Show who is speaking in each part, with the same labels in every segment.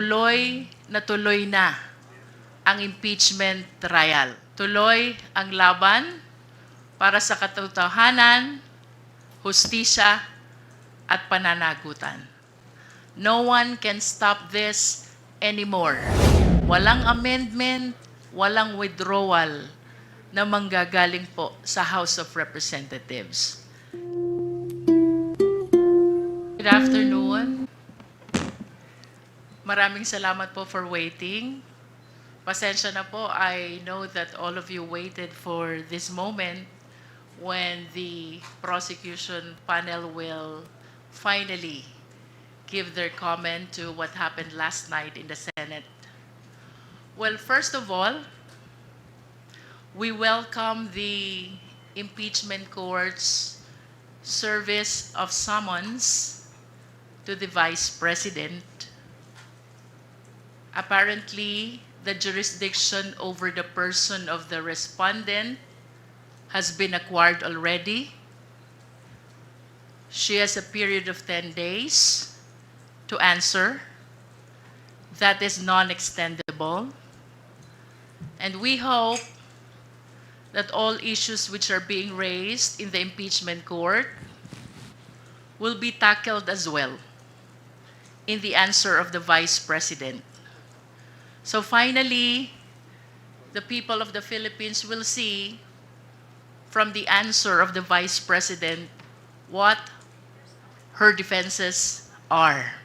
Speaker 1: tuloy na ang impeachment trial. Tuloy ang laban para sa katotohanan, hustisya at pananagutan. No one can stop this anymore. Walang amendment, walang withdrawal na manggagaling po sa House of Representatives. Good afternoon. Maraming salamat po for waiting. Pasensya na po, I know that all of you waited for this moment when the prosecution panel will finally give their comment to what happened last night in the Senate. Well, first of all, we welcome the impeachment court's service of summons to the Vice President. Apparently, the jurisdiction over the person of the respondent has been acquired already. She has a period of 10 days to answer. That is non-extendable. And we hope that all issues which are being raised in the impeachment court will be tackled as well in the answer of the Vice President. So finally, the people of the Philippines will see from the answer of the Vice President what her defenses are.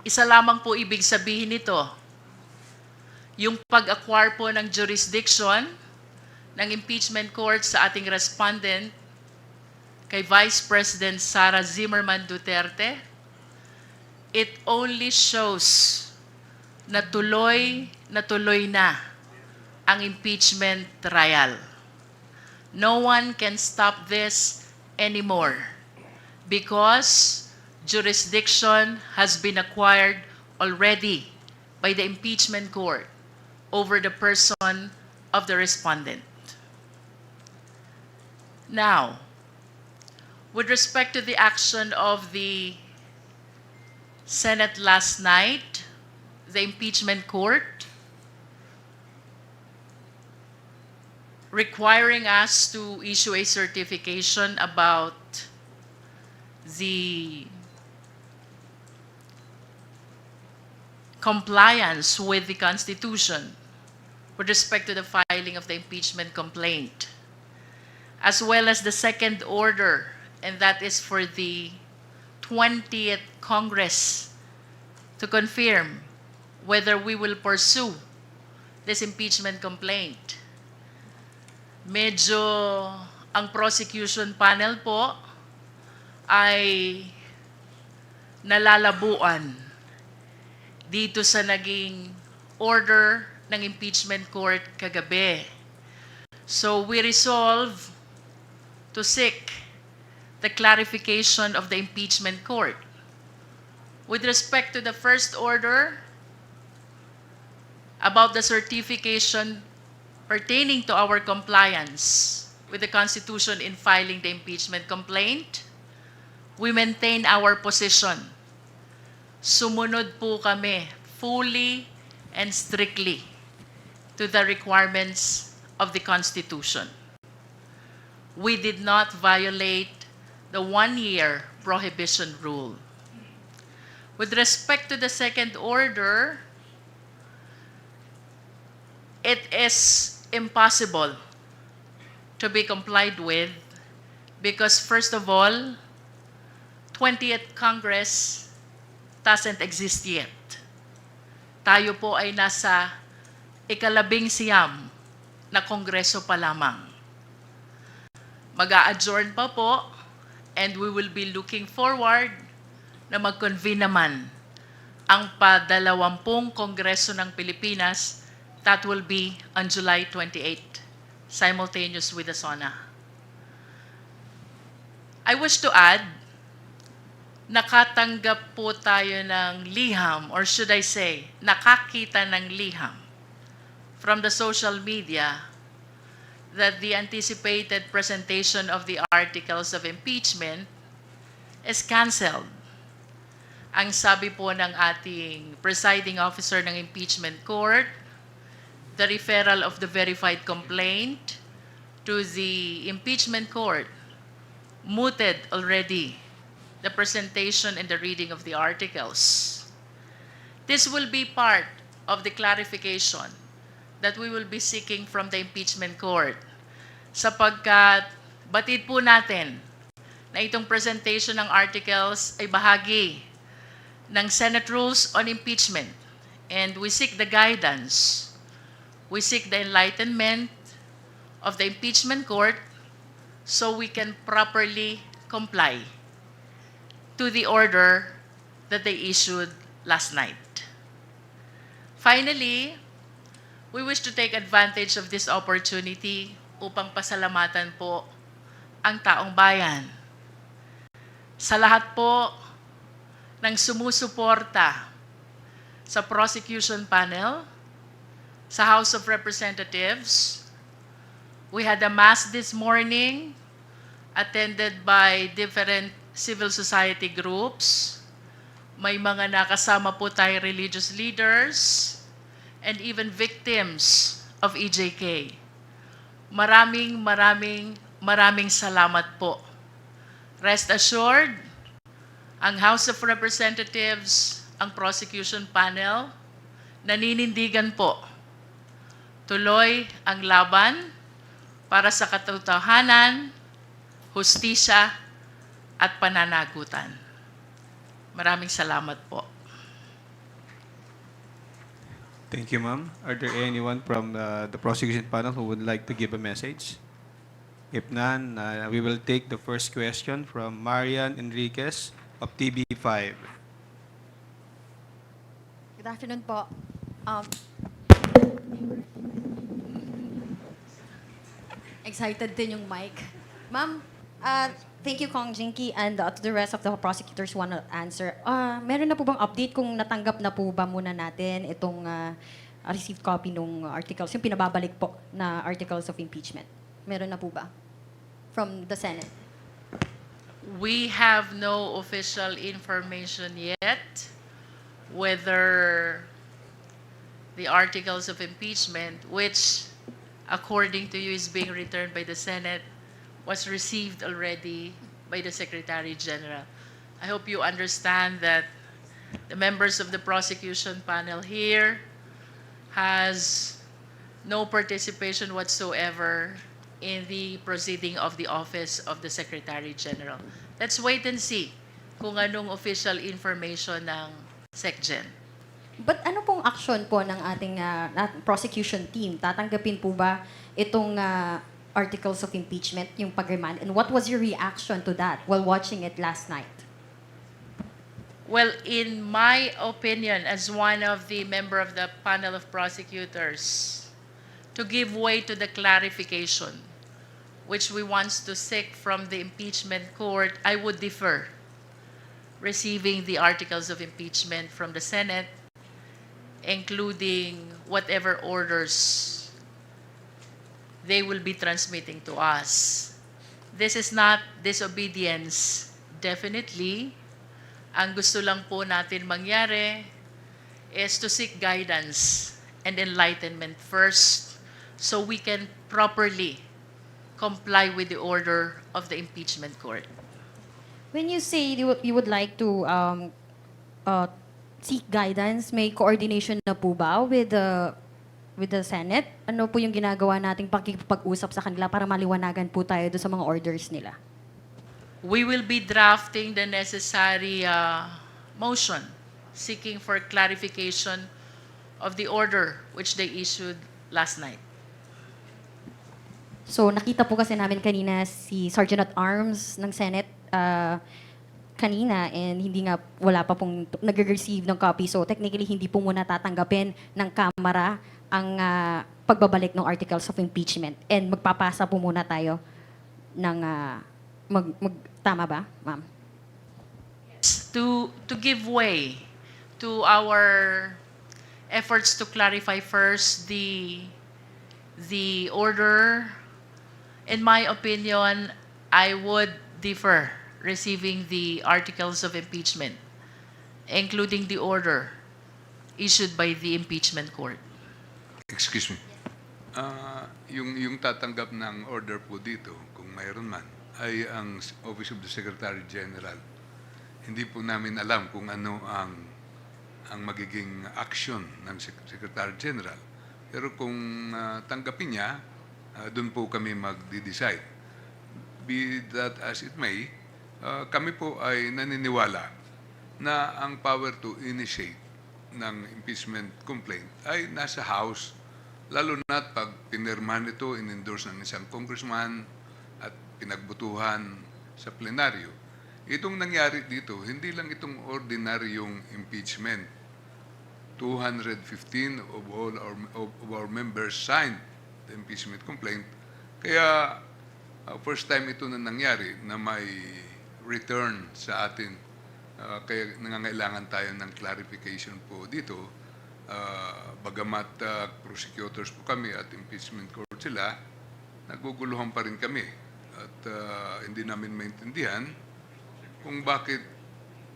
Speaker 1: Isa lamang po ibig sabihin nito, yung pag-acquire po ng jurisdiction ng impeachment court sa ating respondent kay Vice President Sara Zimmerman Duterte, it only shows na tuloy na ang impeachment trial. No one can stop this anymore because jurisdiction has been acquired already by the impeachment court over the person of the respondent. Now, with respect to the action of the Senate last night, the impeachment court requiring us to issue a certification about the compliance with the Constitution with respect to the filing of the impeachment complaint, as well as the second order, and that is for the 20th Congress to confirm whether we will pursue this impeachment complaint. Medyo ang prosecution panel po ay nalalabuan dito sa naging order ng impeachment court kagabi. So we resolve to seek the clarification of the impeachment court. With respect to the first order, about the certification pertaining to our compliance with the Constitution in filing the impeachment complaint, we maintain our position. Sumunod po kami fully and strictly to the requirements of the Constitution. We did not violate the one-year prohibition rule. With respect to the second order, it is impossible to be complied with because, first of all, 20th Congress doesn't exist yet. Tayo po ay nasa ika-labing-siyam na kongreso pa lamang. Mag-a-adjourn pa po, and we will be looking forward na mag-convene naman ang pa-20 kongreso ng Pilipinas. That will be on July 28, simultaneous with the SONA. I wish to add, nakatanggap po tayo ng liham, or should I say, nakakita ng liham from the social media that the anticipated presentation of the articles of impeachment is canceled. Ang sabi po ng ating presiding officer ng impeachment court, the referral of the verified complaint to the impeachment court mooted already the presentation and the reading of the articles. This will be part of the clarification that we will be seeking from the impeachment court, sapagkat batid po natin na itong presentation ng articles ay bahagi ng Senate Rules on Impeachment, and we seek the guidance, we seek the enlightenment of the impeachment court so we can properly comply to the order that they issued last night. Finally, we wish to take advantage of this opportunity upang pasalamatan po ang taong bayan. Sa lahat po ng sumusuporta sa prosecution panel, sa House of Representatives, we had a mass this morning attended by different civil society groups. May mga nakasama po tayo religious leaders and even victims of EJK. Maraming salamat po. Rest assured, ang House of Representatives, ang prosecution panel, naninindigan po. Tuloy ang laban para sa katotohanan, hustisya, at pananagutan. Maraming salamat po.
Speaker 2: Thank you, ma'am. Are there anyone from the prosecution panel who would like to give a message? If none, we will take the first question from Marian Enriquez of TV5.
Speaker 3: Good afternoon po. Excited din yung mic. Ma'am, thank you, Kong Jinky, and to the rest of the prosecutors want to answer. Meron na po bang update kung natanggap na po ba muna natin itong received copy ng articles, yung pinababalik po na articles of impeachment? Meron na po ba? From the Senate?
Speaker 1: We have no official information yet whether the articles of impeachment, which according to you is being returned by the Senate, was received already by the Secretary General. I hope you understand that the members of the prosecution panel here has no participation whatsoever in the proceeding of the office of the Secretary General. Let's wait and see kung anong official information ng SecGen.
Speaker 3: But ano pong action po ng ating prosecution team? Tatanggapin po ba itong articles of impeachment, yung pag-remand? And what was your reaction to that while watching it last night?
Speaker 1: Well, in my opinion, as one of the member of the panel of prosecutors, to give way to the clarification which we want to seek from the impeachment court, I would defer receiving the articles of impeachment from the Senate, including whatever orders they will be transmitting to us. This is not disobedience, definitely. Ang gusto lang po natin mangyari is to seek guidance and enlightenment first so we can properly comply with the order of the impeachment court.
Speaker 3: When you say you would like to seek guidance, may coordination na po ba with the Senate? Ano po yung ginagawa nating pakikipag-usap sa kanila para maliwanagan po tayo doon sa mga orders nila?
Speaker 1: We will be drafting the necessary motion seeking for clarification of the order which they issued last night.
Speaker 3: So nakita po kasi namin kanina si Sergeant at Arms ng Senate kanina, and hindi nga, wala pa pong nag-receive ng copy. So technically, hindi po muna tatanggapin ng Kamara ang pagbabalik ng articles of impeachment. And magpapasa po muna tayo ng, tama ba, ma'am?
Speaker 1: To give way to our efforts to clarify first the order, in my opinion, I would defer receiving the articles of impeachment. including the order issued by the impeachment court.
Speaker 4: Excuse me. Yung tatanggap ng order po dito, kung mayroon man, ay ang Office of the Secretary General. Hindi po namin alam kung ano ang magiging action ng Secretary General. Pero kung tanggapin niya, doon po kami magde-decide. Be that as it may, kami po ay naniniwala na ang power to initiate ng impeachment complaint ay nasa House, lalo na pag pinirmahan ito, in-endorse ng isang congressman at pinagbutuhan sa plenaryo. Itong nangyari dito, hindi lang itong ordinaryong impeachment. 215 of our members signed the impeachment complaint. Kaya first time ito na nangyari na may return sa atin. Kaya nangangailangan tayo ng clarification po dito. Bagamat prosecutors po kami at impeachment court sila, naguguluhan pa rin kami. At hindi namin maintindihan kung bakit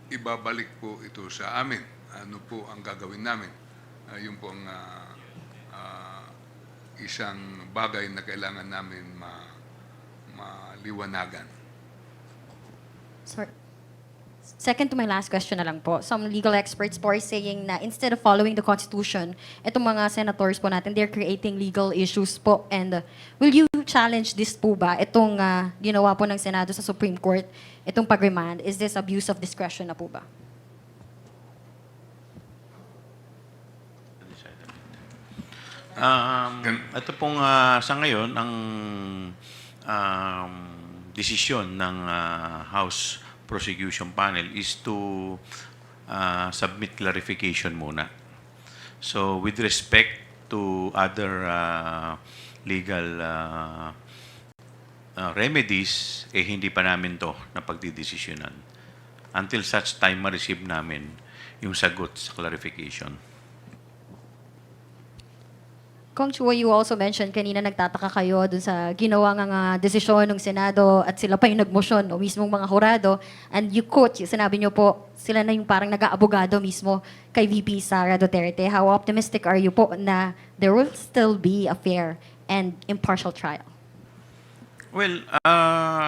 Speaker 4: ibabalik po ito sa amin. Ano po ang gagawin namin. Yun po ang isang bagay na kailangan namin maliwanagan.
Speaker 3: Sorry. Second to my last question na lang po. Some legal experts po are saying na instead of following the Constitution, itong mga senators po natin, they're creating legal issues po. And will you challenge this po ba? Itong ginawa po ng Senado sa Supreme Court, itong pag-remand, is this abuse of discretion na po ba?
Speaker 5: Ito pong sa ngayon, ang desisyon ng House Prosecution Panel is to submit clarification muna. So with respect to other legal remedies, hindi pa namin to na pagdidesisyonan until such time ma-receive namin yung sagot sa clarification.
Speaker 3: Kong Chua, you also mentioned kanina nagtataka kayo dun sa ginawa nga desisyon ng Senado at sila pa yung nagmosyon, o mismong mga hurado. And you quote, sinabi nyo po, sila na yung parang nag-aabogado mismo kay VP Sara Duterte. How optimistic are you po na there will still be a fair and impartial trial?
Speaker 5: Well,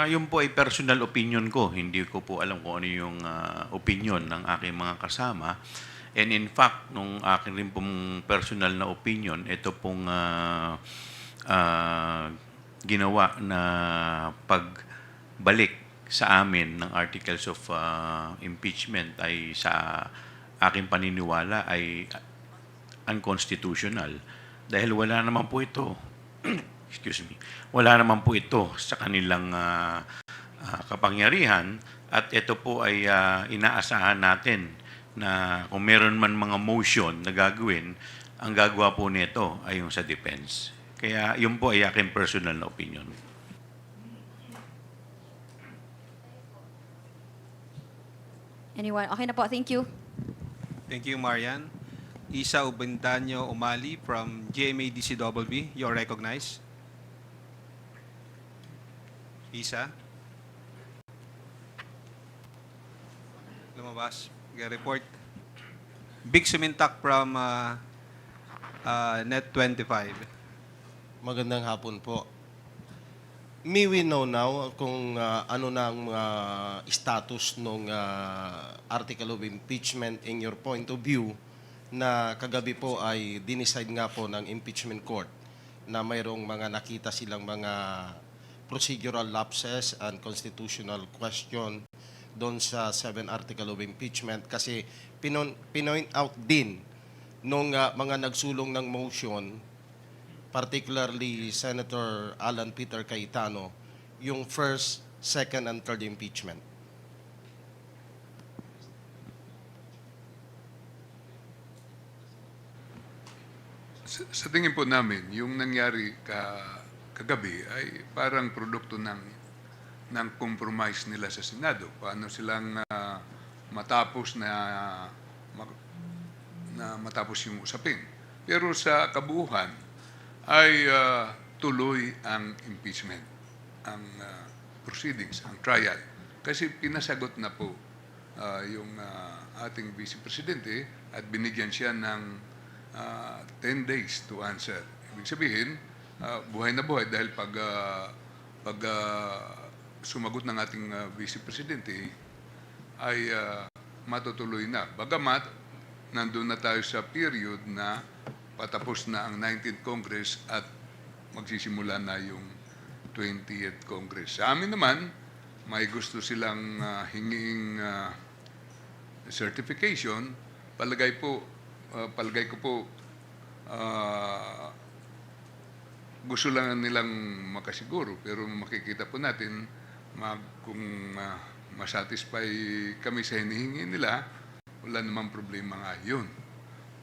Speaker 5: yun po ay personal opinion ko. Hindi ko po alam kung ano yung opinion ng aking mga kasama. And in fact, nung akin rin pong personal na opinion, ito pong ginawa na pagbalik sa amin ng articles of impeachment ay sa aking paniniwala ay unconstitutional. Dahil wala naman po ito, excuse me, wala naman po ito sa kanilang kapangyarihan at ito po ay inaasahan natin na kung meron man mga motion na gagawin, ang gagawa po nito ay yung sa defense. Kaya yun po ay aking personal na opinion.
Speaker 3: Anyone? Okay na po, thank you.
Speaker 2: Thank you, Marian. Isa Ubendanyo Umali from GMA-DCWB. You're recognized. Isa. Lumabas. Report. Big Sumintak from Net 25.
Speaker 6: Magandang hapon po. May we know now kung ano na ang status ng article of impeachment in your point of view na kagabi po ay dinicide nga po ng impeachment court na mayroong mga nakita silang mga procedural lapses and constitutional question doon sa 7 article of impeachment kasi pinoint out din nung mga nagsulong ng motion, particularly Senator Alan Peter Cayetano, yung first, second, and third impeachment.
Speaker 4: Sa tingin po namin, yung nangyari kagabi ay parang produkto ng compromise nila sa Senado. Paano silang matapos yung usapin. Pero sa kabuuan ay tuloy ang impeachment, ang proceedings, ang trial. Kasi pinasagot na po yung ating Vice Presidente at binigyan siya ng 10 days to answer. Ibig sabihin, buhay na buhay dahil pag sumagot ng ating Vice Presidente ay matutuloy na. Bagamat, nandun na tayo sa period na patapos na ang 19th Congress at magsisimula na yung 20th Congress. Sa amin naman, may gusto silang hinging certification. Palagay ko po, gusto lang nilang makasiguro. Pero makikita po natin kung masatisfy kami sa hinihingi nila, wala namang problema nga yun.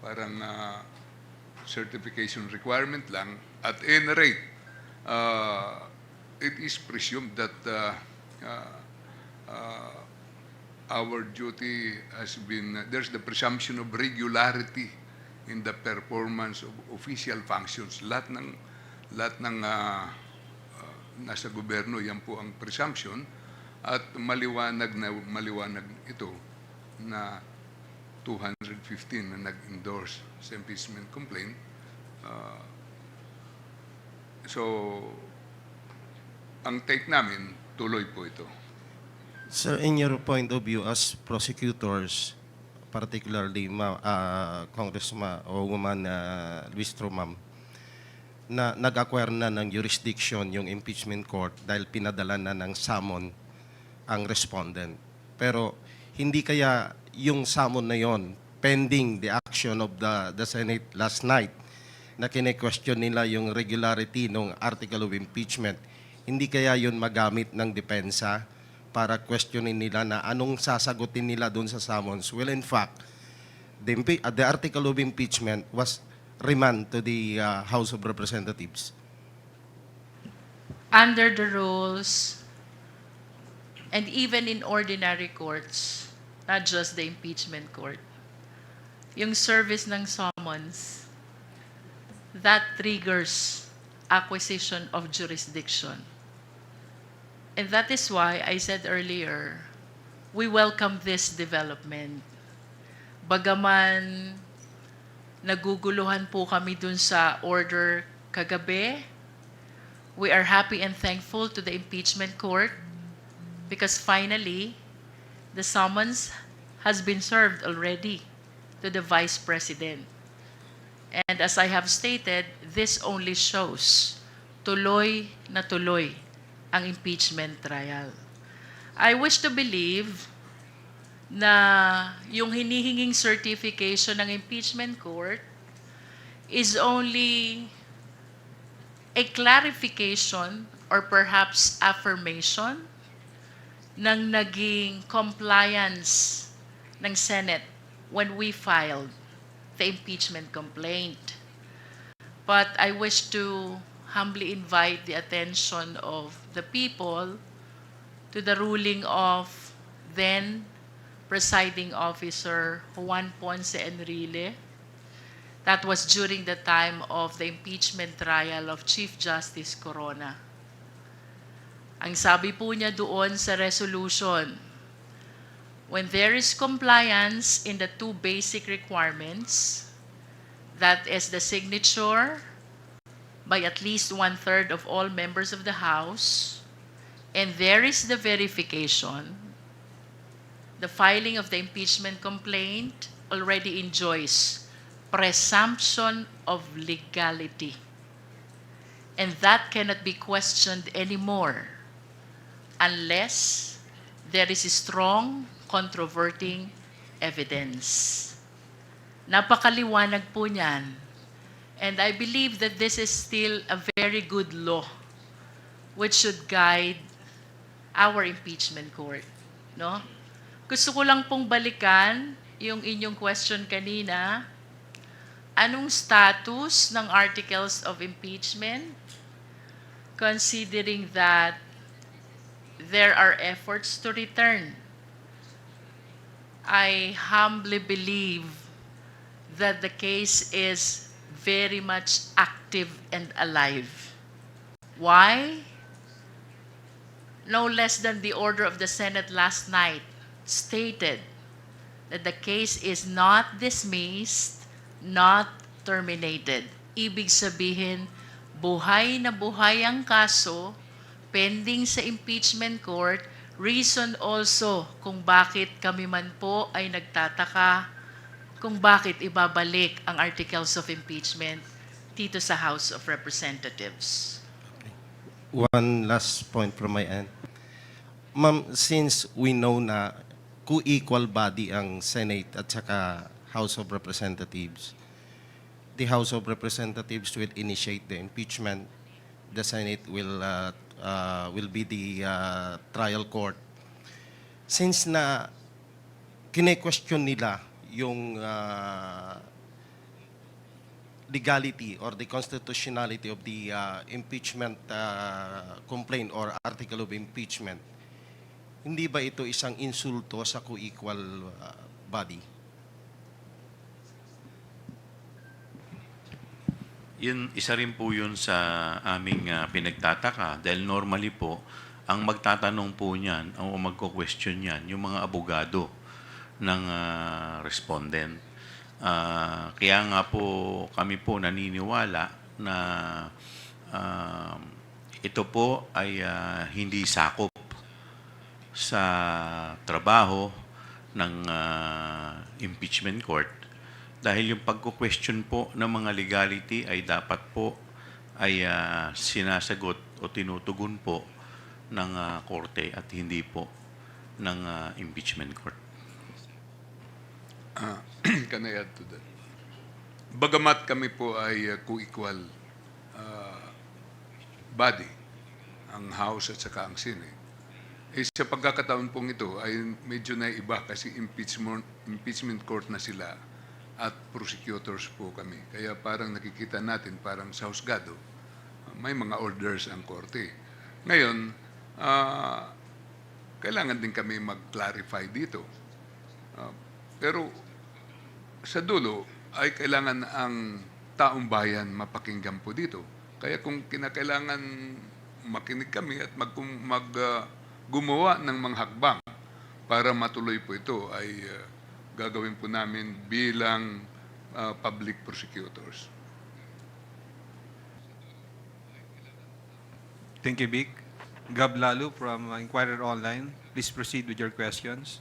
Speaker 4: Parang certification requirement lang. At any rate, it is presumed that our duty has been, there's the presumption of regularity in the performance of official functions. Lahat ng nasa gobyerno, yan po ang presumption. At maliwanag ito na 215 na nag-endorse sa impeachment complaint. So, ang take namin, tuloy po ito.
Speaker 6: Sir, in your point of view as prosecutors, particularly Congressman o Woman Luis Trumam, na nag-acquire na ng jurisdiction yung impeachment court dahil pinadala na ng summon ang respondent. Pero hindi kaya yung summon na yon pending the action of the Senate last night na kine-question nila yung regularity ng article of impeachment, hindi kaya yun magamit ng depensa para questionin nila na anong sasagutin nila doon sa summons? Well, in fact, the article of impeachment was remand to the House of Representatives.
Speaker 1: Under the rules, and even in ordinary courts, not just the impeachment court, yung service ng summons, that triggers acquisition of jurisdiction. And that is why I said earlier, we welcome this development. Bagaman naguguluhan po kami dun sa order kagabi, we are happy and thankful to the impeachment court because finally, the summons has been served already to the Vice President. And as I have stated, this only shows tuloy na tuloy ang impeachment trial. I wish to believe na yung hinihinging certification ng impeachment court is only a clarification or perhaps affirmation ng naging compliance ng Senate when we filed the impeachment complaint. But I wish to humbly invite the attention of the people to the ruling of then Presiding Officer Juan Ponce Enrile. That was during the time of the impeachment trial of Chief Justice Corona. Ang sabi po niya doon sa resolution, when there is compliance in the two basic requirements, that is the signature by at least 1/3 of all members of the House, and there is the verification, the filing of the impeachment complaint already enjoys presumption of legality. And that cannot be questioned anymore unless there is strong controverting evidence. Napakaliwanag po niyan. And I believe that this is still a very good law which should guide our impeachment court. No? Gusto ko lang pong balikan yung inyong question kanina. Anong status ng articles of impeachment? Considering that there are efforts to return, I humbly believe that the case is very much active and alive. Why? No less than the order of the Senate last night stated that the case is not dismissed, not terminated. Ibig sabihin, buhay na buhay ang kaso, pending sa impeachment court, reason also kung bakit kami man po ay nagtataka kung bakit ibabalik ang articles of impeachment dito sa House of Representatives.
Speaker 6: One last point from my end. Ma'am, since we know na co-equal body ang Senate at saka House of Representatives, the House of Representatives will initiate the impeachment. The Senate will be the trial court. Since na kine-question nila yung legality or the constitutionality of the impeachment complaint or article of impeachment, hindi ba ito isang insulto sa co-equal body?
Speaker 5: Yun, isa rin po yun sa aming pinagtataka dahil normally po, ang magtatanong po niyan o magko-question niyan, yung mga abogado ng respondent. Kaya nga po kami po naniniwala na ito po ay hindi sakop sa trabaho ng impeachment court dahil yung pagko-question po ng mga legality ay dapat po ay sinasagot o tinutugon po ng korte at hindi po ng impeachment court.
Speaker 4: Can I add to that? Bagamat kami po ay co-equal body, ang House at saka ang Senate, sa pagkakataon pong ito ay medyo naiba kasi impeachment court na sila at prosecutors po kami. Kaya parang nakikita natin parang sa husgado, may mga orders ang korte. Ngayon, kailangan din kami mag-clarify dito. Pero sa dulo ay kailangan ang taong bayan mapakinggan po dito. Kaya kung kinakailangan makinig kami at gumawa ng mga hakbang para matuloy po ito ay gagawin po namin bilang public prosecutors.
Speaker 2: Thank you, Vic. Gab Lalu from Inquirer Online. Please proceed with your questions.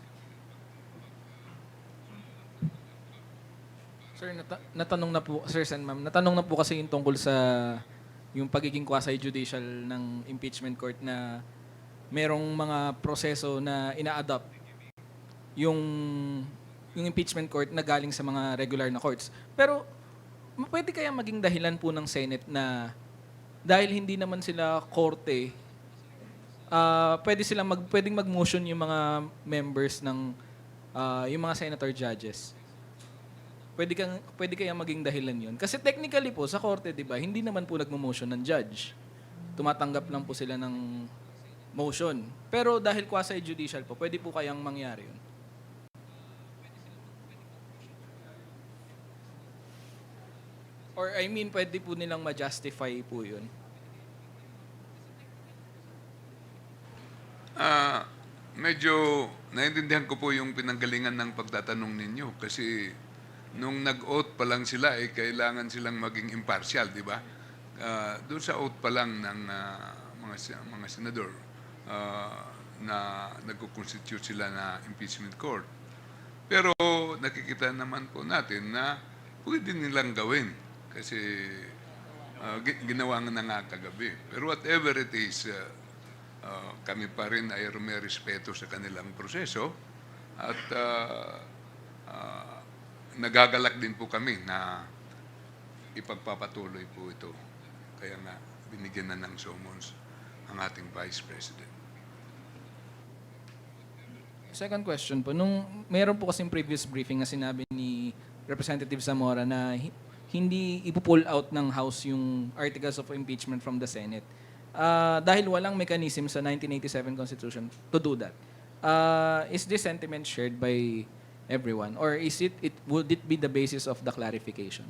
Speaker 7: Sir, natanong na po, Sir Sen, ma'am, natanong na po kasi yung tungkol sa yung pagiging quasi-judicial ng impeachment court na merong mga proseso na ina-adopt yung impeachment court na galing sa mga regular na courts. Pero pwede kaya maging dahilan po ng Senate na dahil hindi naman sila korte, pwedeng mag-motion yung mga members ng yung mga senator judges. Pwede kaya maging dahilan yun? Kasi technically po, sa korte, di ba, hindi naman po nagmo-motion ng judge. Tumatanggap lang po sila ng motion. Pero dahil quasi-judicial po, pwede po kayang mangyari yun? Or I mean, pwede po nilang ma-justify po yun?
Speaker 4: Medyo naiintindihan ko po yung pinanggalingan ng pagtatanong ninyo kasi nung nag-oath pa lang sila, kailangan silang maging impartial, di ba? Doon sa oath pa lang ng mga senador na nagko-constitute sila na impeachment court. Pero nakikita naman po natin na pwede nilang gawin kasi ginawa nga na nga kagabi. Pero whatever it is, kami pa rin ay may respeto sa kanilang proseso at nagagalak din po kami na ipagpapatuloy po ito. Kaya nga, binigyan na ng summons ang ating Vice President.
Speaker 7: Second question po, nung meron po kasing previous briefing na sinabi ni Representative Zamora na hindi ipo-pull out ng House yung articles of impeachment from the Senate. Dahil walang mechanism sa 1987 Constitution to do that. Is this sentiment shared by everyone? Or would it be the basis of the clarification?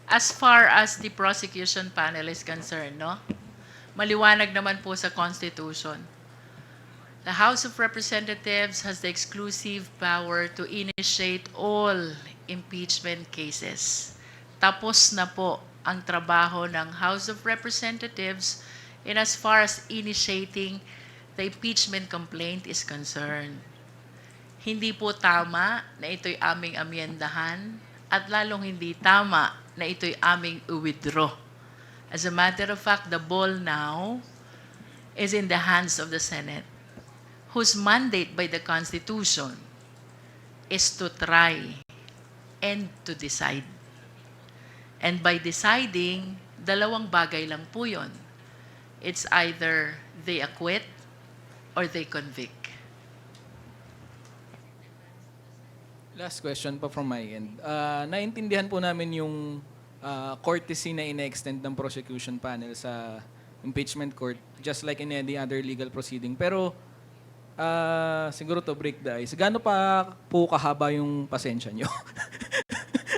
Speaker 1: As far as the prosecution panel is concerned, no? Maliwanag naman po sa Constitution. The House of Representatives has the exclusive power to initiate all impeachment cases. Tapos na po ang trabaho ng House of Representatives in as far as initiating the impeachment complaint is concerned. Hindi po tama na ito'y aming amyendahan at lalong hindi tama na ito'y aming withdraw. As a matter of fact, the ball now is in the hands of the Senate, whose mandate by the Constitution is to try and to decide. And by deciding, dalawang bagay lang po yun. It's either they acquit or they convict.
Speaker 7: Last question pa from my end. Naintindihan po namin yung courtesy na ina-extend ng prosecution panel sa impeachment court, just like in any other legal proceeding. Pero siguro to break the ice, gaano pa po kahaba yung pasensya nyo?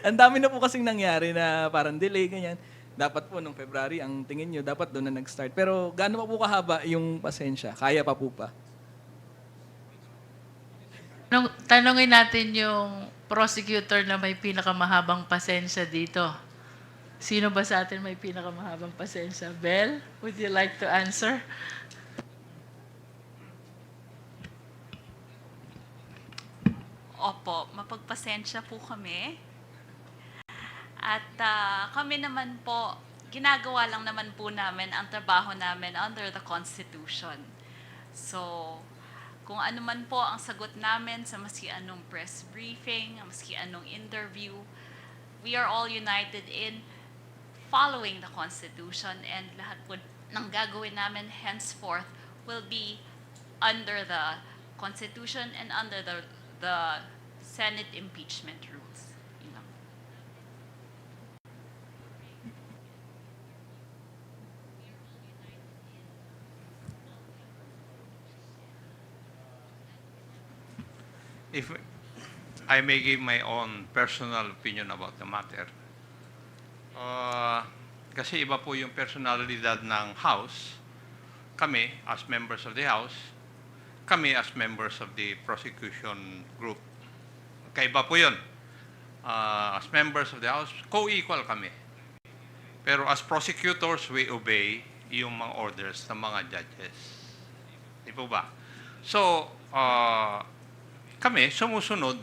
Speaker 7: Ang dami na po kasing nangyari na parang delay, ganyan. Dapat po nung February, ang tingin nyo, dapat doon na nag-start. Pero gaano pa po kahaba yung pasensya? Kaya pa po pa?
Speaker 1: Tanungin natin yung prosecutor na may pinakamahabang pasensya dito. Sino ba sa atin may pinakamahabang pasensya? Bel, would you like to answer?
Speaker 8: Opo, mapagpasensya po kami. At kami naman po, ginagawa lang naman po namin ang trabaho namin under the Constitution. So, kung ano man po ang sagot namin sa maski anong press briefing, maski anong interview, we are all united in following the Constitution, and lahat po ng gagawin namin henceforth will be under the Constitution and under the Senate impeachment rules. Yun lang.
Speaker 9: If I may give my own personal opinion about the matter, kasi iba po yung personalidad ng House, kami as members of the House, kami as members of the prosecution group. Kaiba po yun. As members of the House, co-equal kami. Pero as prosecutors, we obey yung mga orders ng mga judges. Di po ba? So, kami sumusunod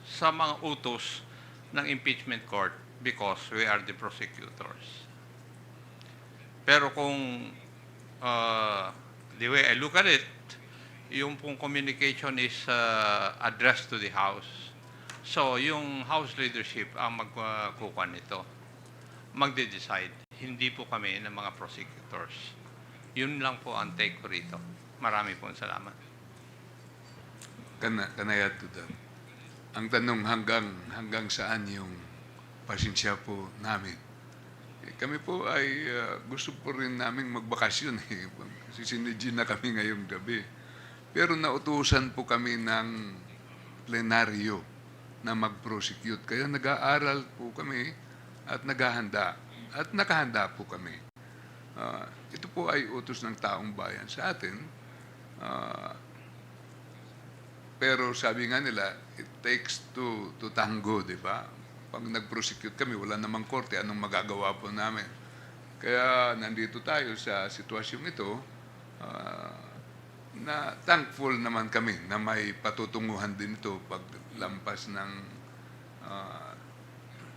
Speaker 9: sa mga utos ng impeachment court because we are the prosecutors. Pero kung the way I look at it, yung pong communication is addressed to the House. So, yung House leadership ang magkukuha nito. Magde-decide. Hindi po kami ng mga prosecutors. Yun lang po ang take ko rito. Marami po salamat.
Speaker 4: Can I add to that? Ang tanong hanggang saan yung pasensya po namin. Kami po ay gusto po rin naming magbakasyon. Kasi sinidyo na kami ngayong gabi. Pero nautusan po kami ng plenaryo na mag-prosecute. Kaya nag-aaral po kami at naghahanda. At nakahanda po kami. Ito po ay utos ng taong bayan sa atin. Pero sabi nga nila, it takes two to tango, di ba? Pag nag-prosecute kami, wala namang korte, anong magagawa po namin? Kaya nandito tayo sa sitwasyong ito, na thankful naman kami na may patutunguhan din ito paglampas ng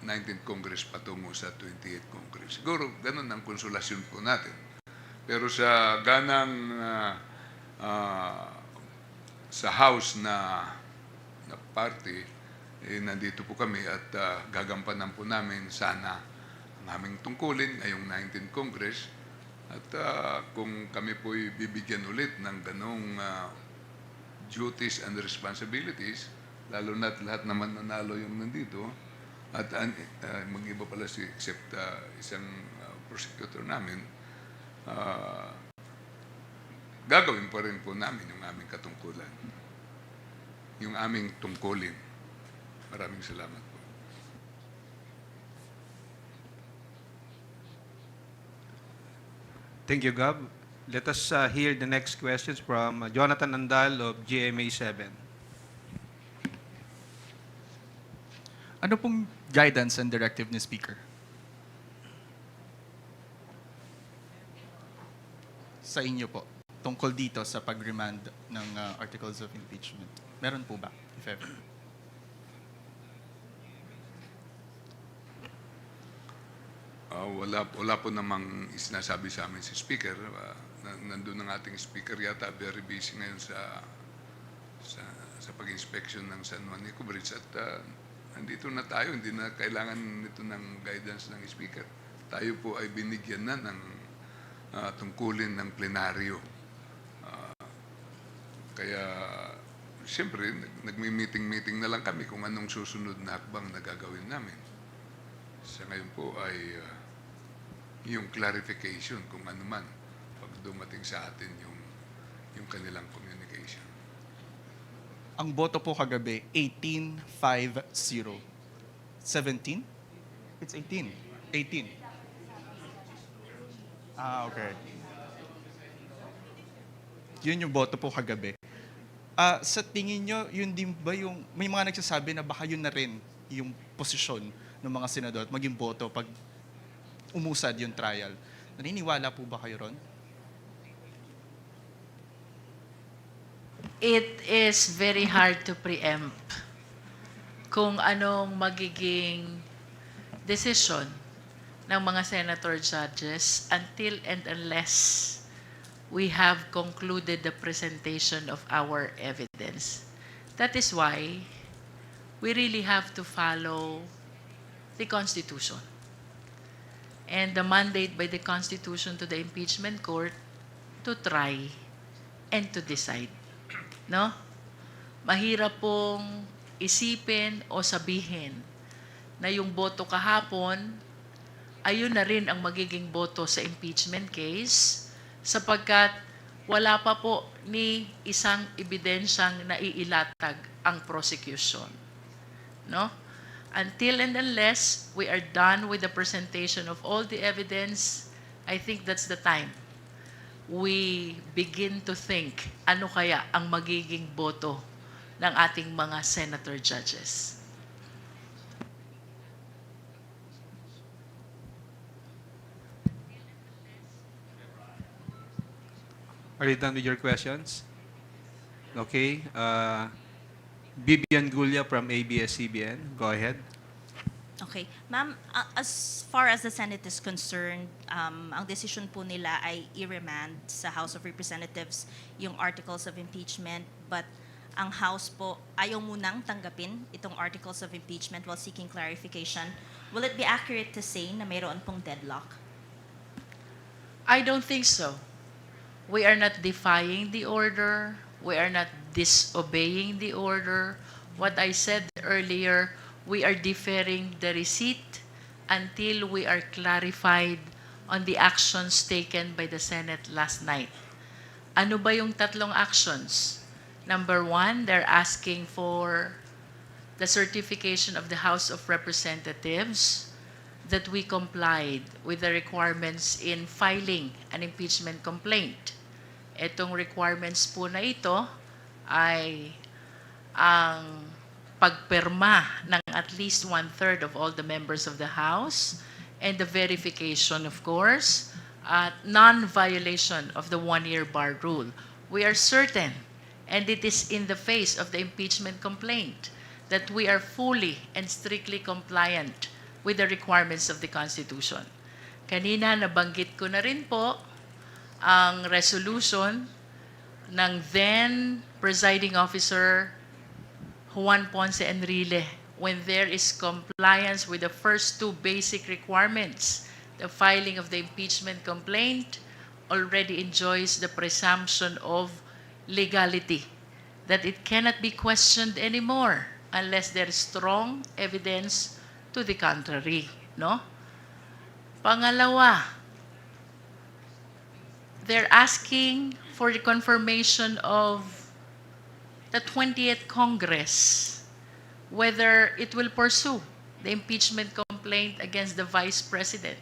Speaker 4: 19th Congress patungo sa 28th Congress. Siguro ganun ang konsolasyon po natin. Pero sa ganang sa House na party, nandito po kami at gagampanan po namin sana ang aming tungkulin ngayong 19th Congress. At kung kami po'y bibigyan ulit ng ganong duties and responsibilities, lalo na't lahat naman nanalo yung nandito, at mag-iba pala except isang prosecutor namin, gagawin pa rin po namin yung aming katungkulan, yung aming tungkulin. Maraming salamat po.
Speaker 2: Thank you, Gab. Let us hear the next questions from Jonathan Andal of GMA 7.
Speaker 10: Ano pong guidance and directive ni Speaker sa inyo po tungkol dito sa pag-remand ng articles of impeachment? Meron po ba, if ever?
Speaker 4: Wala po namang sinasabi sa amin si Speaker. Nandun ang ating Speaker yata, very busy ngayon sa pag-inspection ng San Juan Nico Bridge. At nandito na tayo, hindi na kailangan nito ng guidance ng Speaker. Tayo po ay binigyan na ng tungkulin ng plenaryo. Kaya, siyempre, nagmi-meeting-meeting na lang kami kung anong susunod na hakbang na gagawin namin. Sa ngayon po ay yung clarification kung ano man pag dumating sa atin yung kanilang communication.
Speaker 10: Ang boto po kagabi, 18-5-0. 17? It's 18. 18. Okay. Yun yung boto po kagabi. Sa tingin nyo, yun din ba yung, may mga nagsasabi na baka yun na rin yung posisyon ng mga senador at maging boto pag umusad yung trial. Naniniwala po ba kayo ron?
Speaker 1: It is very hard to preempt kung anong magiging decision ng mga senator judges until and unless we have concluded the presentation of our evidence. That is why we really have to follow the Constitution and the mandate by the Constitution to the impeachment court to try and to decide. No? Mahirap pong isipin o sabihin na yung boto kahapon, ayun na rin ang magiging boto sa impeachment case sapagkat wala pa po ni isang ebidensyang naiilatag ang prosecution. No? Until and unless we are done with the presentation of all the evidence, I think that's the time we begin to think ano kaya ang magiging boto ng ating mga senator judges.
Speaker 2: Are you done with your questions? Okay. Bibian Gulia from ABS-CBN. Go ahead.
Speaker 11: Okay. Ma'am, as far as the Senate is concerned, ang decision po nila ay i-remand sa House of Representatives yung articles of impeachment, but ang House po ayaw munang tanggapin itong articles of impeachment while seeking clarification. Will it be accurate to say na mayroon pong deadlock?
Speaker 1: I don't think so. We are not defying the order. We are not disobeying the order. What I said earlier, we are deferring the receipt until we are clarified on the actions taken by the Senate last night. Ano ba yung tatlong actions? Number one, they're asking for the certification of the House of Representatives that we complied with the requirements in filing an impeachment complaint. Itong requirements po na ito ay ang pagpirma ng at least 1/3 of all the members of the House and the verification, of course, at non-violation of the one-year bar rule. We are certain, and it is in the face of the impeachment complaint, that we are fully and strictly compliant with the requirements of the Constitution. Kanina nabanggit ko na rin po ang resolution ng then presiding officer Juan Ponce Enrile when there is compliance with the first two basic requirements. The filing of the impeachment complaint already enjoys the presumption of legality, that it cannot be questioned anymore unless there is strong evidence to the contrary. No? Pangalawa, they're asking for the confirmation of the 20th Congress, whether it will pursue the impeachment complaint against the Vice President.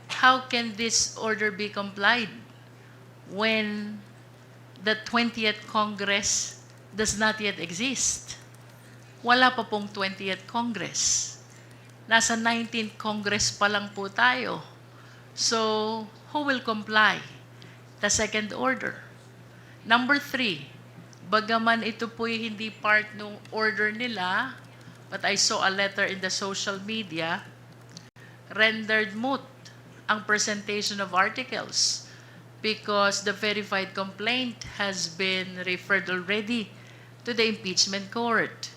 Speaker 1: How can this order be complied when the 20th Congress does not yet exist. Wala pa pong 20th Congress. Nasa 19th Congress pa lang po tayo. So, who will comply? The second order. Number 3, bagaman ito po'y hindi part ng order nila, but I saw a letter in the social media, rendered moot ang presentation of articles because the verified complaint has been referred already to the impeachment court.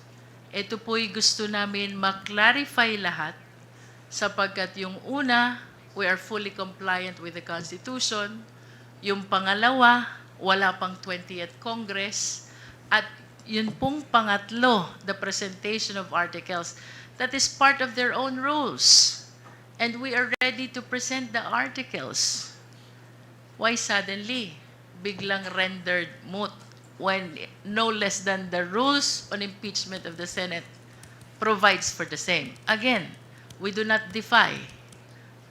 Speaker 1: Ito po'y gusto namin maklarify lahat sapagkat yung una, we are fully compliant with the Constitution. Yung pangalawa, wala pang 20th Congress. At yun pong pangatlo, the presentation of articles, that is part of their own rules. And we are ready to present the articles. Why suddenly, biglang rendered moot when no less than the rules on impeachment of the Senate provides for the same? Again, we do not defy.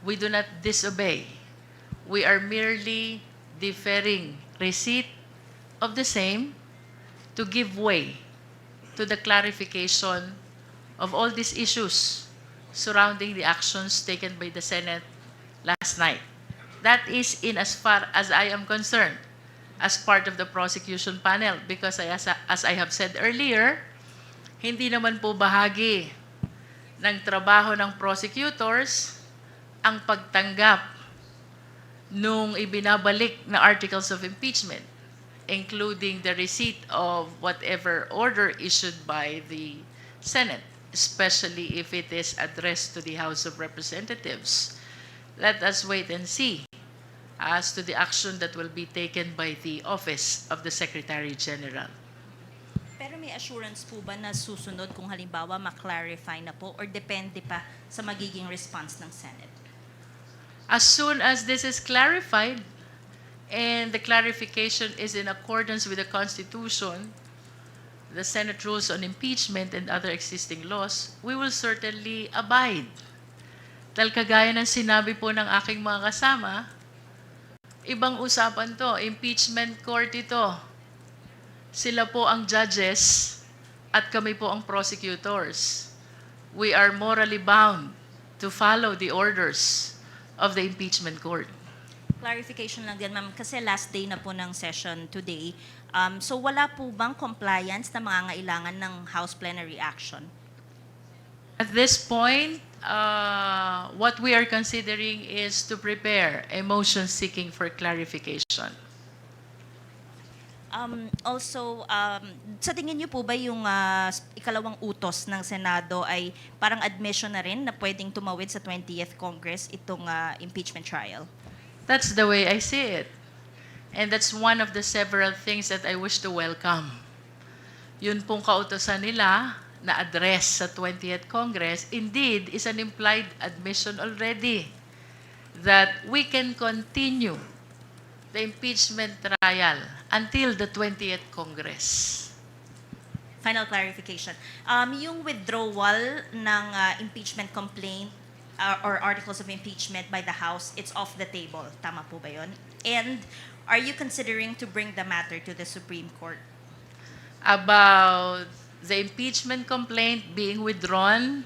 Speaker 1: We do not disobey. We are merely deferring receipt of the same to give way to the clarification of all these issues surrounding the actions taken by the Senate last night. That is in as far as I am concerned as part of the prosecution panel because as I have said earlier, hindi naman po bahagi ng trabaho ng prosecutors ang pagtanggap nung ibinabalik na articles of impeachment, including the receipt of whatever order issued by the Senate, especially if it is addressed to the House of Representatives. Let us wait and see as to the action that will be taken by the Office of the Secretary General.
Speaker 11: Pero may assurance po ba na susunod kung halimbawa ma-clarify na po or depende pa sa magiging response ng Senate?
Speaker 1: As soon as this is clarified and the clarification is in accordance with the Constitution, the Senate rules on impeachment and other existing laws, we will certainly abide. Dahil kagaya ng sinabi po ng aking mga kasama, ibang usapan to, impeachment court ito. Sila po ang judges at kami po ang prosecutors. We are morally bound to follow the orders of the impeachment court.
Speaker 11: Clarification lang din, ma'am, kasi last day na po ng session today. So wala po bang compliance na mangangailangan ng House plenary action?
Speaker 1: At this point, what we are considering is to prepare a motion seeking for clarification.
Speaker 11: Also, sa tingin niyo po ba yung ikalawang utos ng Senado ay parang admission na rin na pwedeng tumawid sa 20th Congress itong impeachment trial?
Speaker 1: That's the way I see it. And that's one of the several things that I wish to welcome. Yun pong kautosan nila na address sa 20th Congress, indeed, is an implied admission already that we can continue the impeachment trial until the 20th Congress.
Speaker 11: Final clarification. Yung withdrawal ng impeachment complaint or articles of impeachment by the House, it's off the table. Tama po ba yun? And are you considering to bring the matter to the Supreme Court?
Speaker 1: About the impeachment complaint being withdrawn,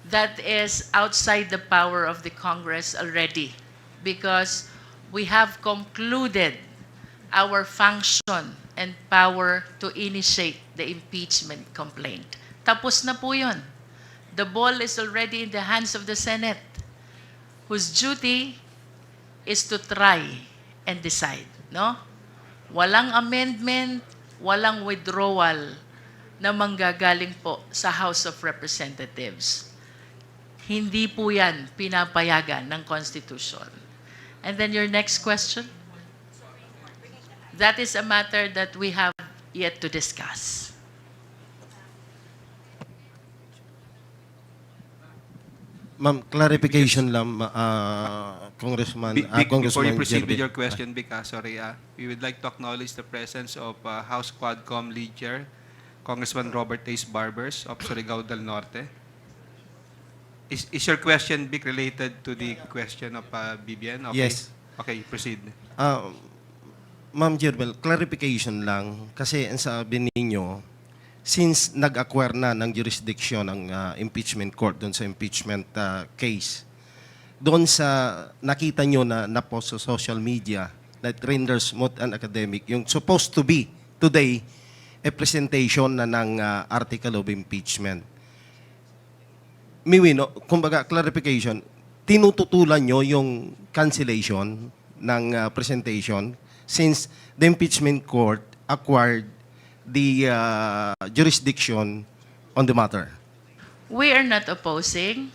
Speaker 1: that is outside the power of the Congress already because we have concluded our function and power to initiate the impeachment complaint. Tapos na po yun. The ball is already in the hands of the Senate, whose duty is to try and decide. No? Walang amendment, walang withdrawal na manggagaling po sa House of Representatives. Hindi po yan pinapayagan ng Constitution. And then your next question? That is a matter that we have yet to discuss.
Speaker 6: Ma'am, clarification lang, Congressman,
Speaker 2: Before
Speaker 6: Congressman
Speaker 2: you proceed with
Speaker 6: Jerry.
Speaker 2: your question, we would like to acknowledge the presence of House Quadcom Lead Chair, Congressman Robert Ace Barbers of Surigao del Norte. Is your question, related to the question of BBN? Okay.
Speaker 6: Yes.
Speaker 2: Okay, proceed.
Speaker 6: Ma'am Jermel, clarification lang. Kasi ang sabi ninyo, since nag-acquire na ng jurisdiction ng impeachment court doon sa impeachment case, doon sa nakita nyo na na-post sa social media that renders moot and academic, yung supposed to be today a presentation na ng article of impeachment. Miwino, kumbaga clarification, tinututulan nyo yung cancellation ng presentation since the impeachment court acquired the jurisdiction on the matter.
Speaker 1: We are not opposing.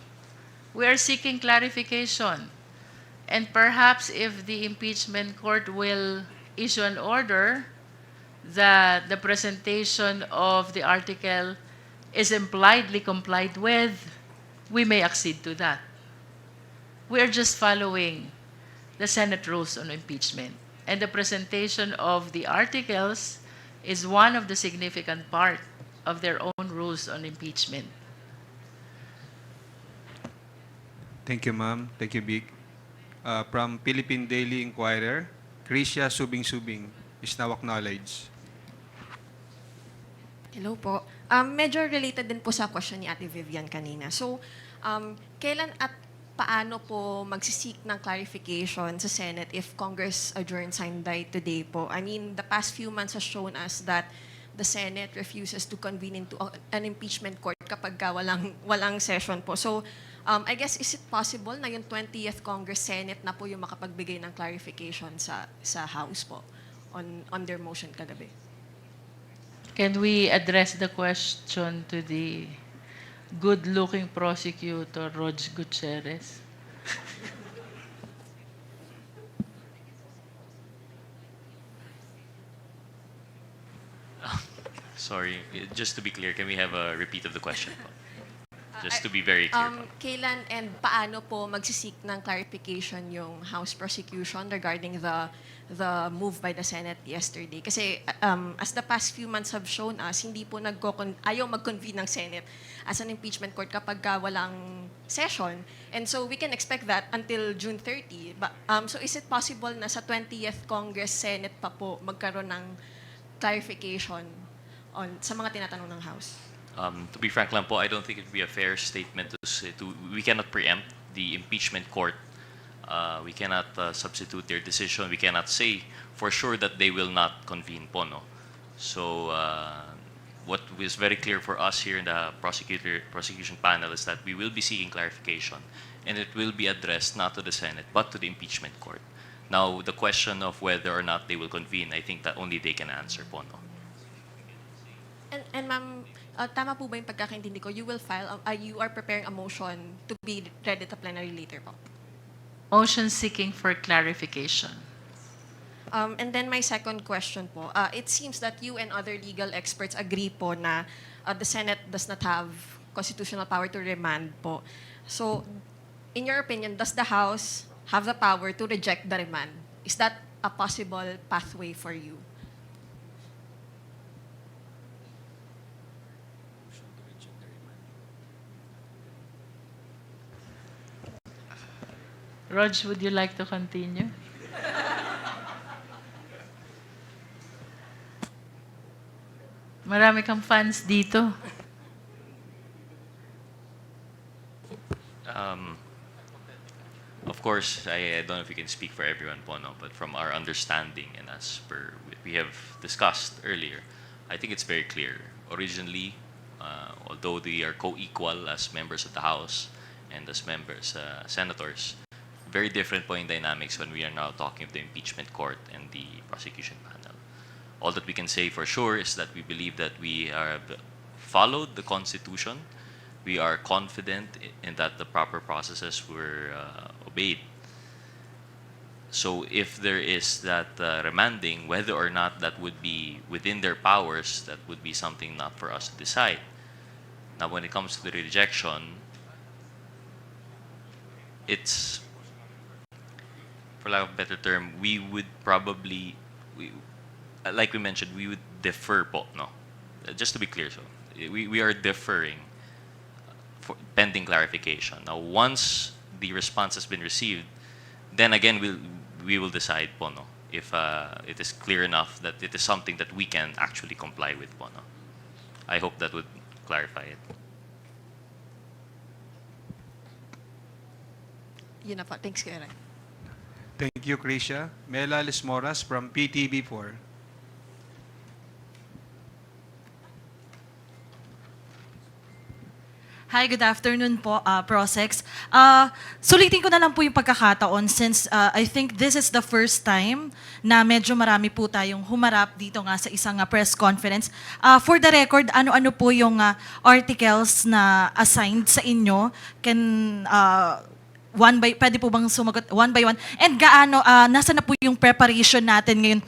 Speaker 1: We are seeking clarification. And perhaps if the impeachment court will issue an order that the presentation of the article is impliedly complied with, we may accede to that. We are just following the Senate rules on impeachment. And the presentation of the articles is one of the significant part of their own rules on impeachment.
Speaker 2: Thank you, ma'am. Thank you, Big. From Philippine Daily Inquirer, Krisha Subing-Subing is now acknowledged.
Speaker 12: Hello po. Medyo related din po sa question ni Ate Vivian kanina. So, kailan at paano po magsisik ng clarification sa Senate if Congress adjourns Sunday today po? I mean, the past few months has shown us that the Senate refuses to convene into an impeachment court kapag walang session po. So, I guess, is it possible na yung 20th Congress Senate na po yung makapagbigay ng clarification sa House po on their motion kagabi?
Speaker 1: Can we address the question to the good-looking prosecutor, Rog Gutierrez?
Speaker 13: Sorry, just to be clear, can we have a repeat of the question? Just to be very clear.
Speaker 12: Kailan and paano po magsisik ng clarification yung House prosecution regarding the move by the Senate yesterday? Kasi as the past few months have shown us, hindi po ayaw mag-convene ng Senate as an impeachment court kapag walang session. And so we can expect that until June 30. So is it possible na sa 20th Congress Senate pa po magkaroon ng clarification sa mga tinatanong ng House?
Speaker 13: To be frank lang po, I don't think it would be a fair statement to say we cannot preempt the impeachment court. We cannot substitute their decision. We cannot say for sure that they will not convene po, no? So what is very clear for us here in the prosecution panel is that we will be seeking clarification, and it will be addressed not to the Senate but to the impeachment court. Now, the question of whether or not they will convene, I think that only they can answer po, no?
Speaker 12: And ma'am, tama po ba yung pagkakaintindi ko? You are preparing a motion to be read at the plenary later po?
Speaker 1: Motion seeking for clarification.
Speaker 12: And then my second question po, it seems that you and other legal experts agree po na the Senate does not have constitutional power to remand po. So, in your opinion, does the House have the power to reject the remand? Is that a possible pathway for you?
Speaker 1: Rog, would you like to continue? Marami kang fans dito.
Speaker 13: Of course, I don't know if we can speak for everyone po, no? But from our understanding and as per we have discussed earlier, I think it's very clear. Originally, although they are co-equal as members of the House and as members, senators, very different po in dynamics when we are now talking of the impeachment court and the prosecution panel. All that we can say for sure is that we believe that we have followed the Constitution. We are confident in that the proper processes were obeyed. So if there is that remanding, whether or not that would be within their powers, that would be something not for us to decide. Now, when it comes to the rejection, it's, for lack of a better term, we would probably, like we mentioned, we would defer po, no? Just to be clear, so we are deferring for pending clarification. Now, once the response has been received, then again we will decide po, no? if it is clear enough that it is something that we can actually comply with po, no? I hope that would clarify it.
Speaker 12: Yun na po. Thanks, Kuya Ray.
Speaker 2: Thank you, Krisha. Mela Lismoras from PTV4.
Speaker 14: Hi, good afternoon po, Prosex. Sulitin ko na lang po yung pagkakataon since I think this is the first time na medyo marami po tayong humarap dito nga sa isang press conference. For the record, ano-ano po yung articles na assigned sa inyo? Pwede po bang sumagot one by one? And gaano, nasa na po yung preparation natin ngayon?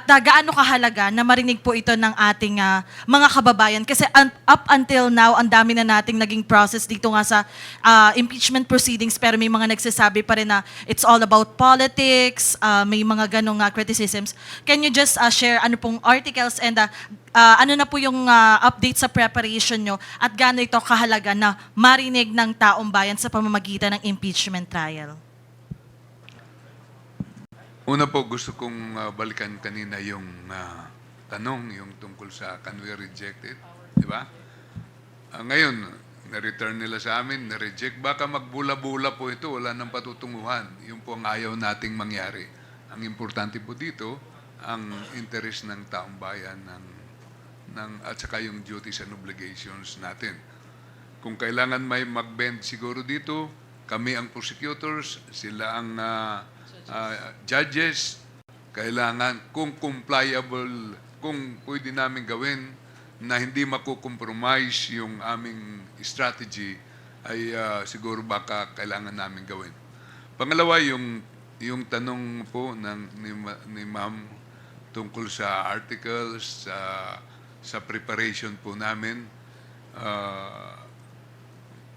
Speaker 14: Gaano kahalaga na marinig po ito ng ating mga kababayan? Kasi up until now, ang dami na nating naging process dito nga sa impeachment proceedings, pero may mga nagsasabi pa rin na it's all about politics, may mga ganong criticisms. Can you just share ano pong articles and ano na po yung update sa preparation nyo at gaano ito kahalaga na marinig ng taong bayan sa pamamagitan ng impeachment trial?
Speaker 4: Una po, gusto kong balikan kanina yung tanong, yung tungkol sa can we reject it? Di ba? Ngayon, na-return nila sa amin, na-reject. Baka magbula-bula po ito, wala nang patutunguhan. Yun po ang ayaw nating mangyari. Ang importante po dito, ang interest ng taong bayan at saka yung duties and obligations natin. Kung kailangan may mag-bend siguro dito, kami ang prosecutors, sila ang judges, kailangan kung compliable, kung pwede namin gawin na hindi makukompromise yung aming strategy, ay siguro baka kailangan namin gawin. Pangalawa, yung tanong po ni Ma'am tungkol sa articles, sa preparation po namin.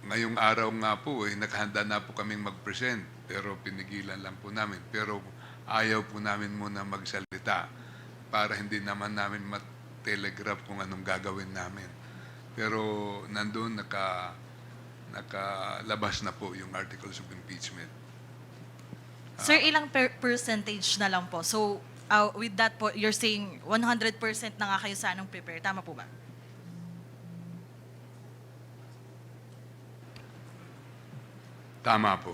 Speaker 4: Ngayong araw nga po, nakahanda na po kaming mag-present, pero pinigilan lang po namin. Pero ayaw po namin muna magsalita para hindi naman namin ma-telegraph kung anong gagawin namin. Pero nandun nakalabas na po yung articles of impeachment.
Speaker 14: Sir, ilang percentage na lang po? So, with that po, you're saying 100% na nga kayo sanang prepare. Tama po ba?
Speaker 4: Tama po.